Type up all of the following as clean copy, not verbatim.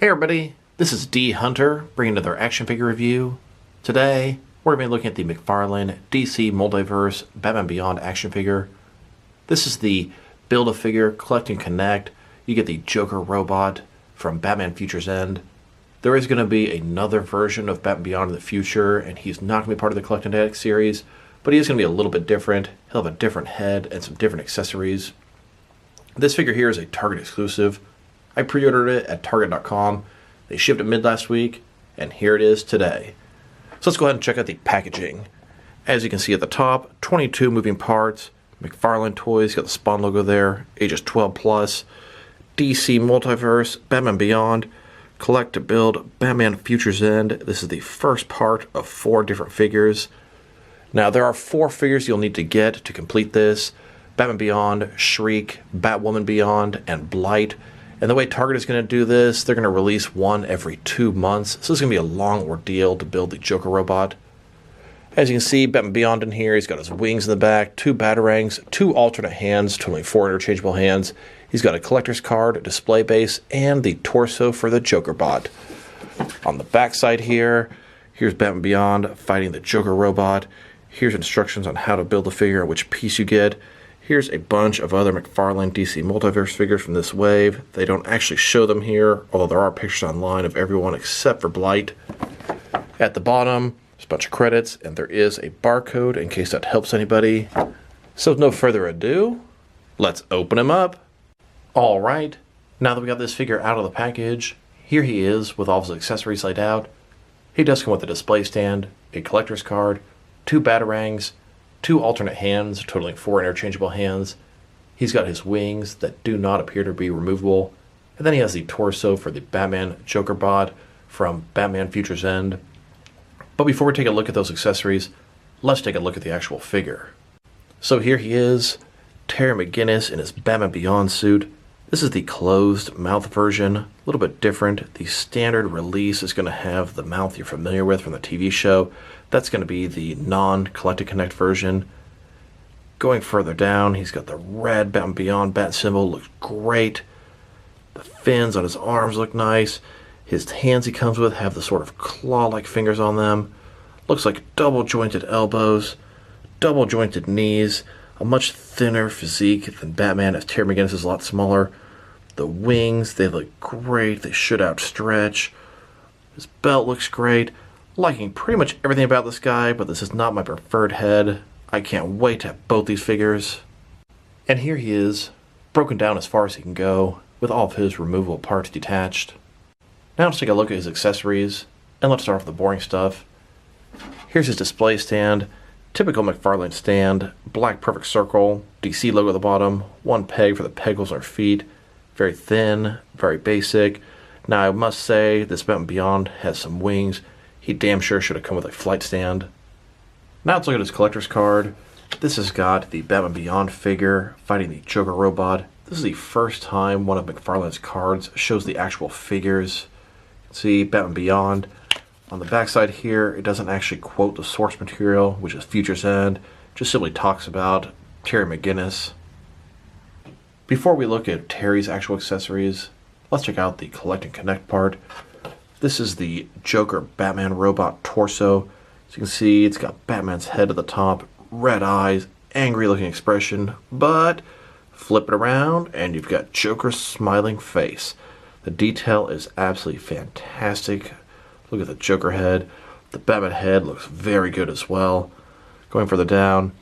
Hey everybody, this is D Hunter bringing another action figure review. Today, we're going to be looking at the McFarlane DC Multiverse Batman Beyond action figure. This is the Build-A-Figure Collect and Connect. You get the Joker robot from Batman Future's End. There is going to be another version of Batman Beyond in the future, and he's not going to be part of the Collect and Connect series, but he is going to be a little bit different. He'll have a different head and some different accessories. This figure here is a Target exclusive. I pre-ordered it at Target.com. They shipped it mid last week, and here it is today. So let's go ahead and check out the packaging. As you can see at the top, 22 moving parts, McFarlane toys, got the Spawn logo there, ages 12 plus, DC Multiverse, Batman Beyond, Collect to Build, Batman Future's End. This is the first part of 4 different figures. Now there are 4 figures you'll need to get to complete this. Batman Beyond, Shriek, Batwoman Beyond, and Blight. And the way Target is going to do this, they're going to release one every 2 months. So it's going to be a long ordeal to build the Joker robot. As you can see, Batman Beyond in here, he's got his wings in the back, 2 batarangs, 2 alternate hands, totaling 4 interchangeable hands. He's got a collector's card, a display base, and the torso for the Joker bot. On the back side here, here's Batman Beyond fighting the Joker robot. Here's instructions on how to build the figure and which piece you get. Here's a bunch of other McFarlane DC Multiverse figures from this wave. They don't actually show them here, although there are pictures online of everyone except for Blight. At the bottom, there's a bunch of credits, and there is a barcode in case that helps anybody. So with no further ado, let's open him up. Alright, now that we got this figure out of the package, here he is with all of his accessories laid out. He does come with a display stand, a collector's card, 2 batarangs, 2 alternate hands, totaling 4 interchangeable hands. He's got his wings that do not appear to be removable. And then he has the torso for the Batman Joker bot from Batman Future's End. But before we take a look at those accessories, let's take a look at the actual figure. So here he is, Terry McGinnis in his Batman Beyond suit. This is the closed mouth version, a little bit different. The standard release is going to have the mouth you're familiar with from the TV show. That's going to be the non-Collect and Connect version. Going further down, he's got the red Batman Beyond bat symbol, looks great. The fins on his arms look nice. His hands he comes with have the sort of claw-like fingers on them. Looks like double-jointed elbows, double-jointed knees, a much thinner physique than Batman, as Terry McGinnis is a lot smaller. The wings, they look great. They should outstretch. His belt looks great. Liking pretty much everything about this guy, but this is not my preferred head. I can't wait to have both these figures. And here he is, broken down as far as he can go, with all of his removable parts detached. Now let's take a look at his accessories, and let's start off with the boring stuff. Here's his display stand. Typical McFarlane stand, black perfect circle, DC logo at the bottom, 1 peg for the peg holes on our feet. Very thin, very basic. Now I must say, this Batman Beyond has some wings. He damn sure should have come with a flight stand. Now let's look at his collector's card. This has got the Batman Beyond figure fighting the Joker robot. This is the first time one of McFarlane's cards shows the actual figures. You can see Batman Beyond. On the backside here, it doesn't actually quote the source material, which is Future's End. It just simply talks about Terry McGinnis. Before we look at Terry's actual accessories, let's check out the Collect and Connect part. This is the Joker Batman robot torso. As you can see, it's got Batman's head at the top, red eyes, angry looking expression, but flip it around and you've got Joker's smiling face. The detail is absolutely fantastic. Look at the Joker head. The Batman head looks very good as well. Going further down,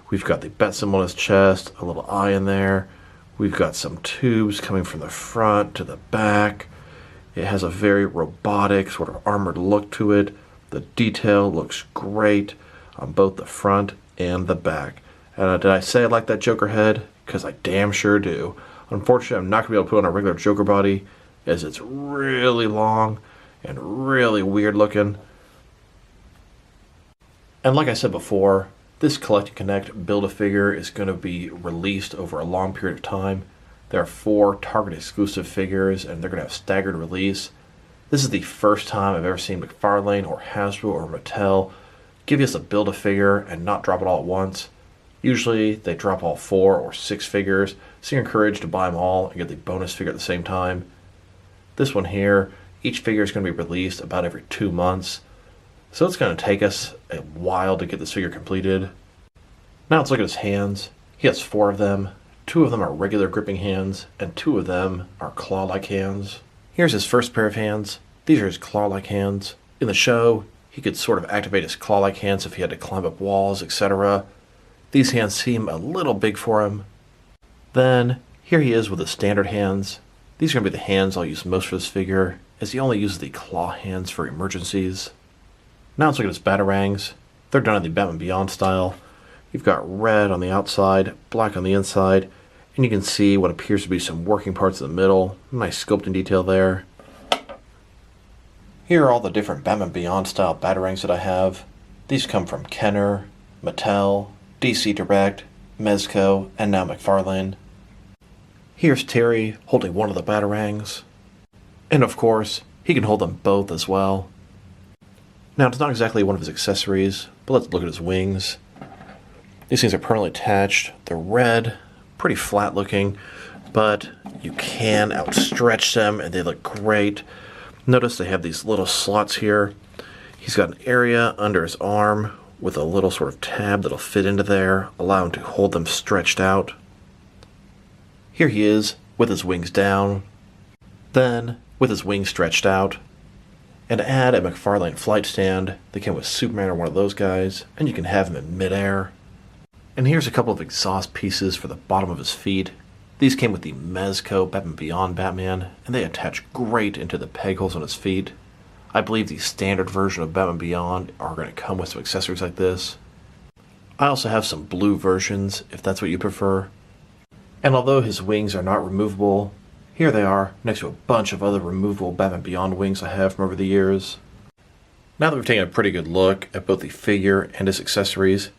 we've got the bat symbol on his chest, a little eye in there. We've got some tubes coming from the front to the back. It has a very robotic, sort of armored look to it. The detail looks great on both the front and the back. And did I say I like that Joker head? Because I damn sure do. Unfortunately, I'm not going to be able to put on a regular Joker body, as it's really long and really weird looking. And like I said before, this Collect and Connect Build-A-Figure is going to be released over a long period of time. There are 4 Target exclusive figures, and they're going to have staggered release. This is the first time I've ever seen McFarlane or Hasbro or Mattel give us a Build-A-Figure and not drop it all at once. Usually they drop all 4 or 6 figures, so you're encouraged to buy them all and get the bonus figure at the same time. This one here, each figure is going to be released about every 2 months, so it's going to take us a while to get this figure completed. Now let's look at his hands. He has 4 of them. 2 of them are regular gripping hands, and 2 of them are claw-like hands. Here's his first pair of hands. These are his claw-like hands. In the show, he could sort of activate his claw-like hands if he had to climb up walls, etc. These hands seem a little big for him. Then, here he is with his standard hands. These are going to be the hands I'll use most for this figure, as he only uses the claw hands for emergencies. Now let's look at his batarangs. They're done in the Batman Beyond style. You've got red on the outside, black on the inside, and you can see what appears to be some working parts in the middle. Nice sculpting detail there. Here are all the different Batman Beyond style batarangs that I have. These come from Kenner, Mattel, DC Direct, Mezco, and now McFarlane. Here's Terry holding one of the batarangs. And of course, he can hold them both as well. Now, it's not exactly one of his accessories, but let's look at his wings. These things are permanently attached. They're red, pretty flat looking, but you can outstretch them and they look great. Notice they have these little slots here. He's got an area under his arm with a little sort of tab that'll fit into there, allow him to hold them stretched out. Here he is with his wings down, then with his wings stretched out. And add a McFarlane flight stand. They came with Superman or one of those guys, and you can have him in midair. And here's a couple of exhaust pieces for the bottom of his feet. These came with the Mezco Batman Beyond Batman, and they attach great into the peg holes on his feet. I believe the standard version of Batman Beyond are going to come with some accessories like this. I also have some blue versions, if that's what you prefer. And although his wings are not removable, here they are, next to a bunch of other removable Batman Beyond wings I have from over the years. Now that we've taken a pretty good look at both the figure and his accessories,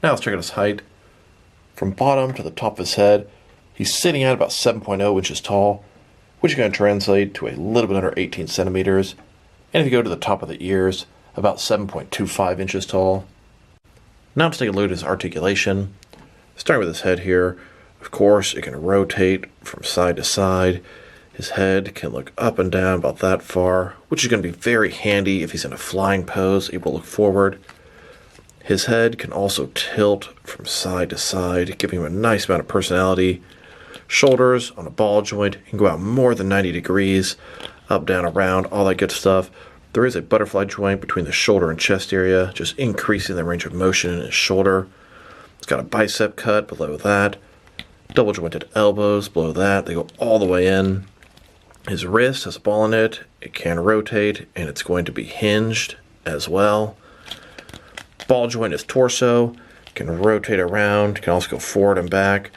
now let's check out his height. From bottom to the top of his head, he's sitting at about 7.0 inches tall, which is going to translate to a little bit under 18 centimeters. And if you go to the top of the ears, about 7.25 inches tall. Now let's take a look at his articulation. Starting with his head here, of course, it can rotate from side to side. His head can look up and down about that far, which is going to be very handy if he's in a flying pose, able to look forward. His head can also tilt from side to side, giving him a nice amount of personality. Shoulders on a ball joint can go out more than 90 degrees, up, down, around, all that good stuff. There is a butterfly joint between the shoulder and chest area, just increasing the range of motion in his shoulder. It's got a bicep cut below that. Double jointed elbows below that. They go all the way in. His wrist has a ball in it. It can rotate, and it's going to be hinged as well. Ball joint his torso. Can rotate around. Can also go forward and back.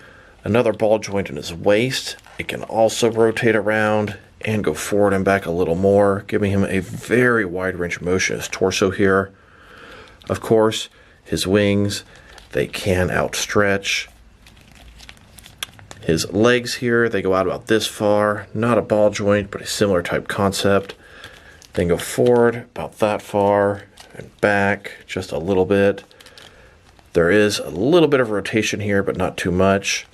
Another ball joint in his waist. It can also rotate around and go forward and back a little more, giving him a very wide range of motion. His torso here. Of course, his wings, they can outstretch. His legs here, they go out about this far. Not a ball joint, but a similar type concept. Then go forward about that far and back just a little bit. There is a little bit of rotation here, but not too much.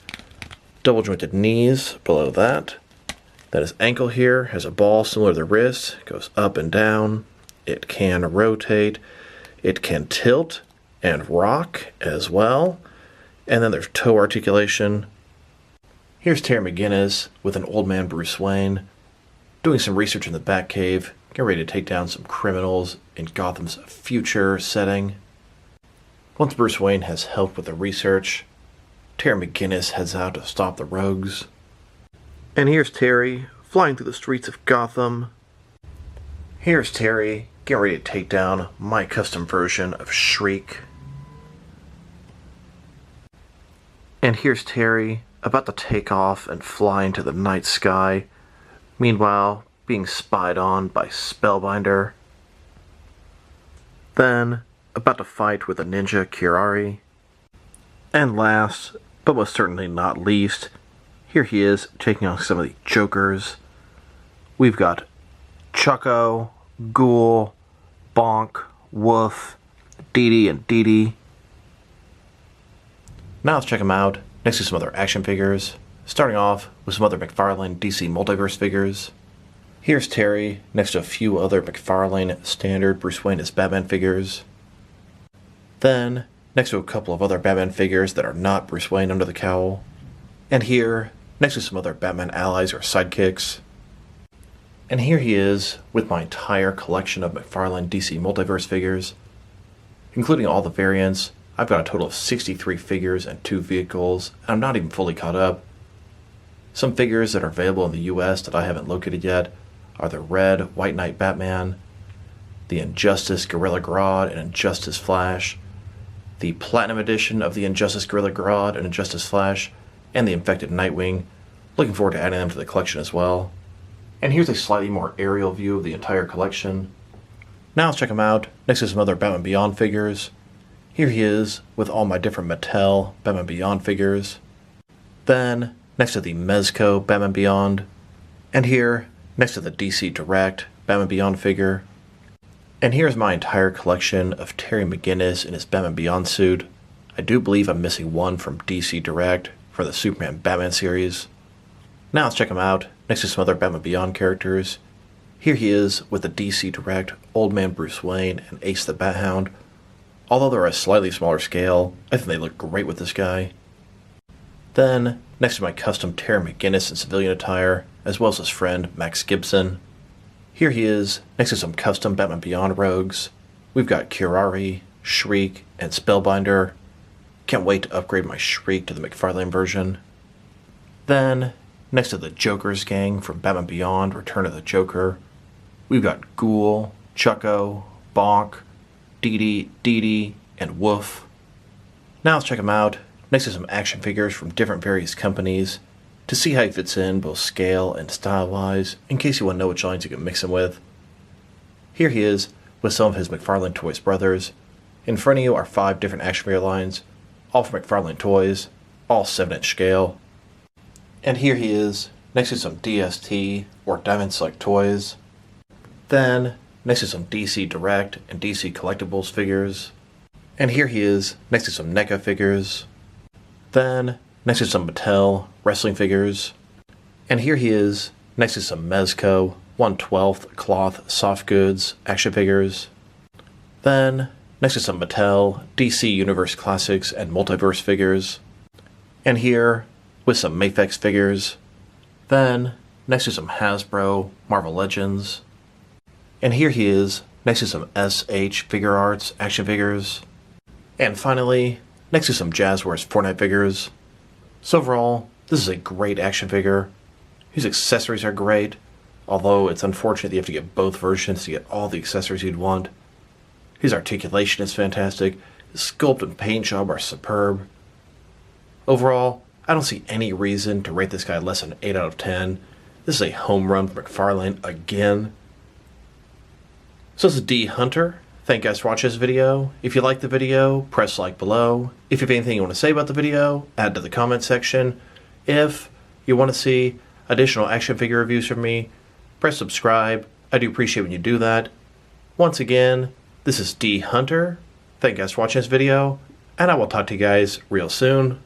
Double jointed knees below that. Then his ankle here has a ball similar to the wrist. It goes up and down. It can rotate. It can tilt and rock as well. And then there's toe articulation. Here's Terry McGinnis with an old man Bruce Wayne, doing some research in the Batcave, getting ready to take down some criminals in Gotham's future setting. Once Bruce Wayne has helped with the research, Terry McGinnis heads out to stop the rogues. And here's Terry flying through the streets of Gotham. Here's Terry getting ready to take down my custom version of Shriek. And here's Terry about to take off and fly into the night sky, meanwhile being spied on by Spellbinder. Then, about to fight with a ninja Kirari. And last, but most certainly not least, here he is taking on some of the Jokers. We've got Chucko, Ghoul, Bonk, Woof, Dee Dee, and Dee Dee. Now let's check them out next to some other action figures, starting off with some other McFarlane DC Multiverse figures. Here's Terry next to a few other McFarlane standard Bruce Wayne as Batman figures. Then, next to a couple of other Batman figures that are not Bruce Wayne under the cowl. And here, next to some other Batman allies or sidekicks. And here he is with my entire collection of McFarlane DC Multiverse figures. Including all the variants, I've got a total of 63 figures and 2 vehicles, and I'm not even fully caught up. Some figures that are available in the US that I haven't located yet are the Red White Knight Batman, the Injustice Gorilla Grodd and Injustice Flash, the Platinum Edition of the Injustice Gorilla Grodd and Injustice Flash, and the Infected Nightwing. Looking forward to adding them to the collection as well. And here's a slightly more aerial view of the entire collection. Now let's check him out next to some other Batman Beyond figures. Here he is with all my different Mattel Batman Beyond figures. Then next to the Mezco Batman Beyond. And here next to the DC Direct Batman Beyond figure. And here's my entire collection of Terry McGinnis in his Batman Beyond suit. I do believe I'm missing one from DC Direct for the Superman Batman series. Now let's check him out next to some other Batman Beyond characters. Here he is with the DC Direct Old Man Bruce Wayne and Ace the Bat Hound. Although they're a slightly smaller scale, I think they look great with this guy. Then, next to my custom Terry McGinnis in civilian attire, as well as his friend Max Gibson. Here he is next to some custom Batman Beyond rogues. We've got Curari, Shriek, and Spellbinder. Can't wait to upgrade my Shriek to the McFarlane version. Then, next to the Joker's gang from Batman Beyond Return of the Joker, we've got Ghoul, Chucko, Bonk, Dee Dee, and Woof. Now let's check him out next to some action figures from different various companies to see how he fits in both scale and style-wise, in case you want to know which lines you can mix him with. Here he is with some of his McFarlane Toys brothers. In front of you are 5 different action figure lines, all from McFarlane Toys, all 7-inch scale. And here he is next to some DST or Diamond Select toys. Then next to some DC Direct and DC Collectibles figures. And here he is next to some NECA figures. Then next to some Mattel wrestling figures. And here he is next to some Mezco 1/12 cloth soft goods action figures. Then next to some Mattel DC Universe Classics and Multiverse figures. And here with some Mafex figures. Then next to some Hasbro Marvel Legends. And here he is next to some SH Figure Arts action figures. And finally, next to some Jazzwares Fortnite figures. So overall, this is a great action figure. His accessories are great, although it's unfortunate that you have to get both versions to get all the accessories you'd want. His articulation is fantastic. His sculpt and paint job are superb. Overall, I don't see any reason to rate this guy less than 8 out of 10. This is a home run for McFarlane again. So this is D Hunter. Thank you guys for watching this video. If you liked the video, press like below. If you have anything you want to say about the video, add to the comment section. If you want to see additional action figure reviews from me, press subscribe. I do appreciate when you do that. Once again, this is D Hunter. Thank you guys for watching this video, and I will talk to you guys real soon.